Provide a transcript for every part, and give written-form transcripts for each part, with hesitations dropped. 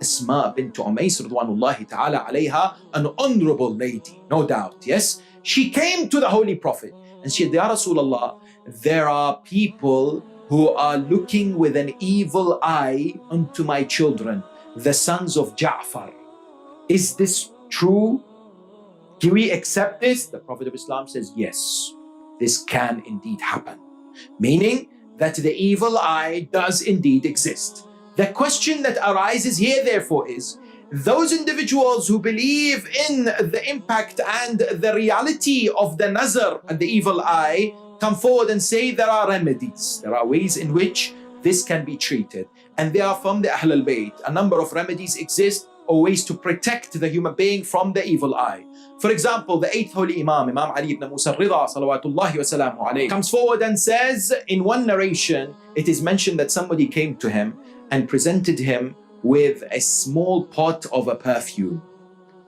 Asma bint Umays radwanullahi ta'ala alayha, an honorable lady, no doubt, yes? She came to the Holy Prophet and she said, Ya Rasulullah, there are people who are looking with an evil eye onto my children, the sons of Ja'far. Is this true? Can we accept this? The Prophet of Islam says, yes, this can indeed happen. Meaning that the evil eye does indeed exist. The question that arises here, therefore, is those individuals who believe in the impact and the reality of the nazar and the evil eye come forward and say there are remedies. There are ways in which this can be treated. And they are from the Ahl al-Bayt. A number of remedies exist or ways to protect the human being from the evil eye. For example, the 8th Holy Imam, Imam Ali ibn Musa al-Rida, salawatullahi wa salamu alayhi, comes forward and says, in one narration, it is mentioned that somebody came to him and presented him with a small pot of a perfume.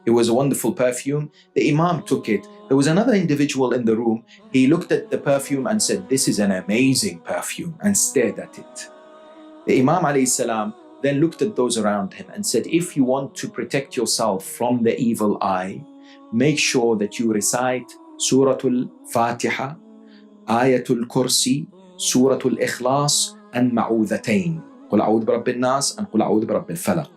It was a wonderful perfume. The Imam took it. There was another individual in the room. He looked at the perfume and said, this is an amazing perfume, and stared at it. The Imam alayhi salam then looked at those around him and said, if you want to protect yourself from the evil eye, make sure that you recite Suratul Fatiha, Ayatul Kursi, Suratul Ikhlas, and Ma'udhatayn. Qul a'udhu bi Rabbin Nas and Qul a'udhu bi Rabbil Falaq.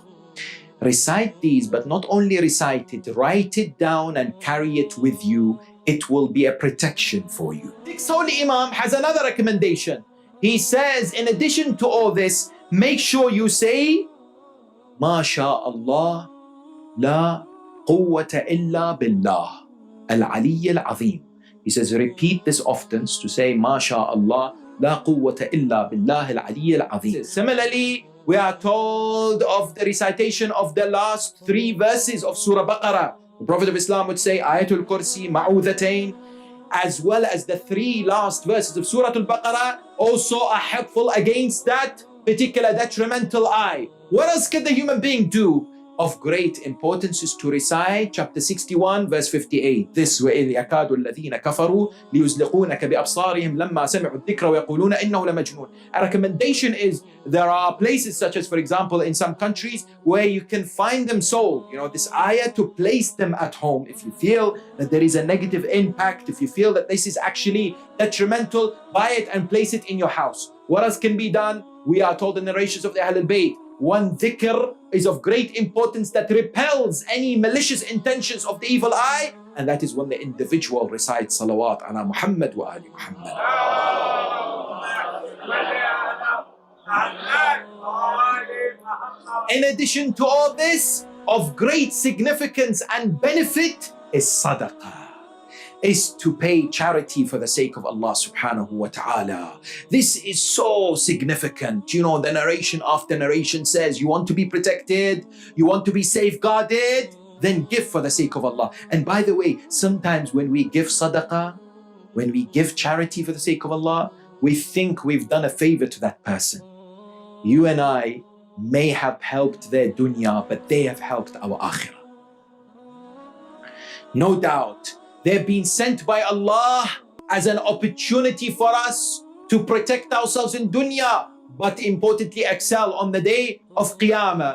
Recite these, but not only recite it, write it down and carry it with you. It will be a protection for you. Sixth Holy Imam has another recommendation. He says, in addition to all this, make sure you say, Ma sha'Allah, la quwwata illa billah, al-aliy al-azim. He says, repeat this often to say, Ma sha'Allah, la quwwata illa billah, al-aliy al-azim. Similarly, we are told of the recitation of the last 3 verses of Surah Baqarah. The Prophet of Islam would say, Ayatul Kursi, Ma'udhatayn, as well as the 3 last verses of Surah Al-Baqarah also are helpful against that particular detrimental eye. What else can the human being do? Of great importance is to recite chapter 61 verse 58. This وَإِذْ يَكَادُ الَّذِينَ كَفَرُوا لِيُزْلِقُونَكَ بِأَبْصَارِهِمْ لَمَّا سَمِعُوا الذِّكْرَ وَيَقُولُونَ إِنَّهُ لَمَجْنُونَ. A recommendation is there are places such as, for example, in some countries where you can find them sold. You know, this ayah to place them at home. If you feel that there is a negative impact, if you feel that this is actually detrimental, buy it and place it in your house. What else can be done? We are told in the narrations of the Ahl al-Bayt, one dhikr is of great importance that repels any malicious intentions of the evil eye, and that is when the individual recites salawat ala Muhammad wa ali Muhammad. In addition to all this, of great significance and benefit is sadaqah, is to pay charity for the sake of Allah subhanahu wa ta'ala. This is so significant. You know, the narration after narration says, you want to be protected, you want to be safeguarded, then give for the sake of Allah. And by the way, sometimes when we give sadaqah, when we give charity for the sake of Allah, we think we've done a favor to that person. You and I may have helped their dunya, but they have helped our akhirah. No doubt, they've been sent by Allah as an opportunity for us to protect ourselves in dunya, but importantly excel on the day of Qiyamah.